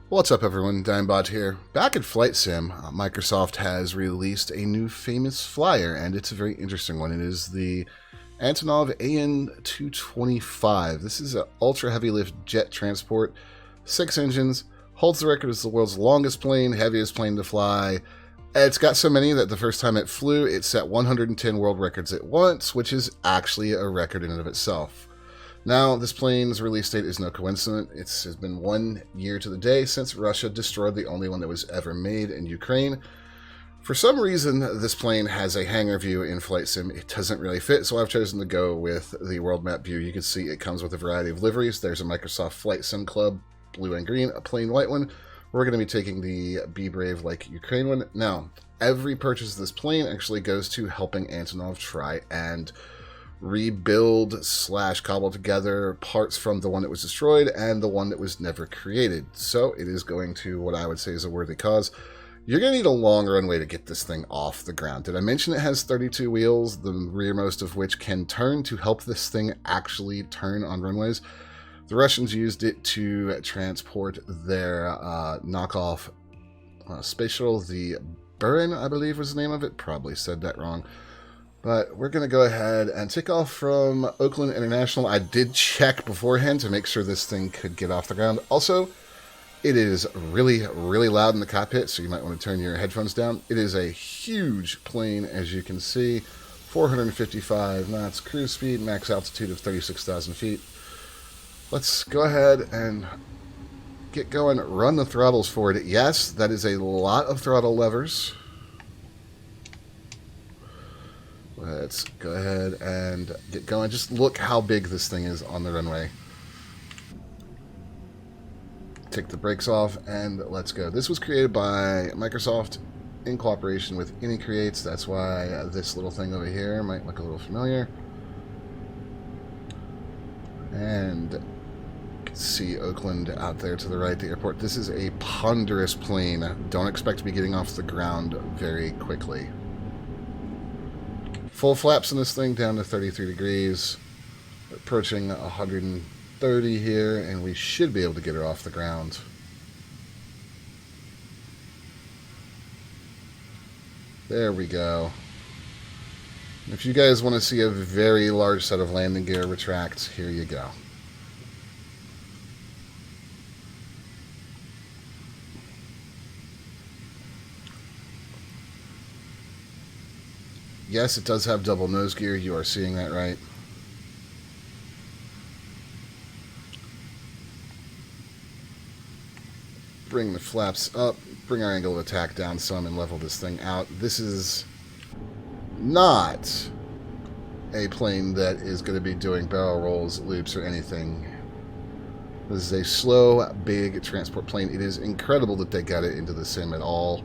What's up everyone, Dimebot here. Back at Flight Sim, Microsoft has released a new famous flyer, and it's a very interesting one. It is the Antonov AN-225. This is an ultra-heavy lift jet transport, 6 engines, holds the record as the world's longest plane, heaviest plane to fly. It's got so many that the first time it flew, it set 110 world records at once, which is actually a record in and of itself. Now, this plane's release date is no coincidence. It's been 1 year to the day since Russia destroyed the only one that was ever made in Ukraine. For some reason, this plane has a hangar view in Flight Sim. It doesn't really fit, so I've chosen to go with the world map view. You can see it comes with a variety of liveries. There's a Microsoft Flight Sim Club, blue and green, a plain white one. We're going to be taking the Be Brave Like Ukraine one. Now, every purchase of this plane actually goes to helping Antonov try and rebuild / cobble together parts from the one that was destroyed and the one that was never created. So it is going to what I would say is a worthy cause. You're going to need a long runway to get this thing off the ground. Did I mention it has 32 wheels, the rearmost of which can turn to help this thing actually turn on runways? The Russians used it to transport their knockoff space shuttle, the Burin, I believe was the name of it. Probably said that wrong. But we're going to go ahead and take off from Oakland International. I did check beforehand to make sure this thing could get off the ground. Also, it is really, really loud in the cockpit, so you might want to turn your headphones down. It is a huge plane, as you can see. 455 knots cruise speed, max altitude of 36,000 feet. Let's go ahead and get going. Run the throttles for it. Yes, that is a lot of throttle levers. Let's go ahead and get going. Just look how big this thing is on the runway. Take the brakes off and let's go. This was created by Microsoft in cooperation with AnyCreates. That's why this little thing over here might look a little familiar. And you can see Oakland out there to the right, the airport. This is a ponderous plane. Don't expect to be getting off the ground very quickly. Full flaps in this thing down to 33 degrees. Approaching 130 here, and we should be able to get her off the ground. There we go. If you guys want to see a very large set of landing gear retract, here you go. Yes, it does have double nose gear. You are seeing that right. Bring the flaps up, bring our angle of attack down some, and level this thing out. This is not a plane that is going to be doing barrel rolls, loops, or anything. This is a slow, big transport plane. It is incredible that they got it into the sim at all.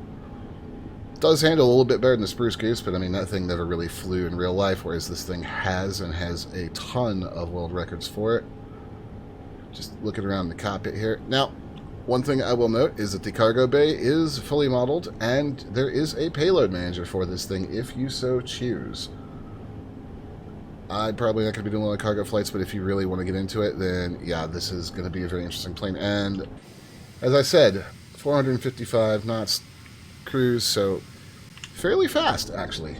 Does handle a little bit better than the Spruce Goose, but I mean, that thing never really flew in real life, whereas this thing has, and has a ton of world records for it. Just looking around the cockpit here. Now, one thing I will note is that the cargo bay is fully modeled, and there is a payload manager for this thing if you so choose. I'm probably not going to be doing a lot of cargo flights, but if you really want to get into it, then yeah, this is going to be a very interesting plane. And as I said, 455 knots cruise, so fairly fast, actually.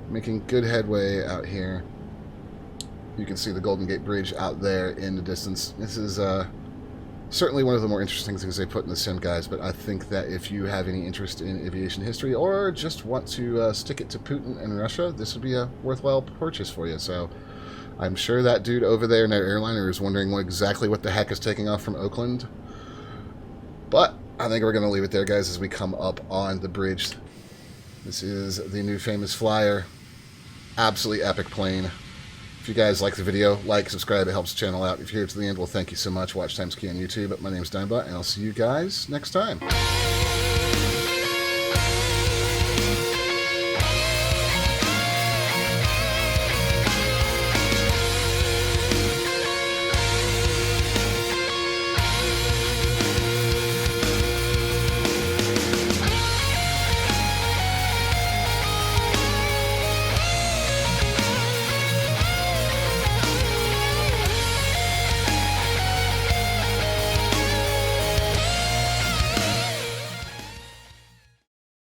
Making good headway out here. You can see the Golden Gate Bridge out there in the distance. This is certainly one of the more interesting things they put in the sim, guys, but I think that if you have any interest in aviation history or just want to stick it to Putin and Russia, this would be a worthwhile purchase for you. So I'm sure that dude over there in that airliner is wondering exactly what the heck is taking off from Oakland. But I think we're going to leave it there, guys, as we come up on the bridge. This is the new famous flyer. Absolutely epic plane. If you guys like the video, like, subscribe. It helps the channel out. If you're here to the end, well, thank you so much. Watch time's key on YouTube. My name's Dimebot, and I'll see you guys next time.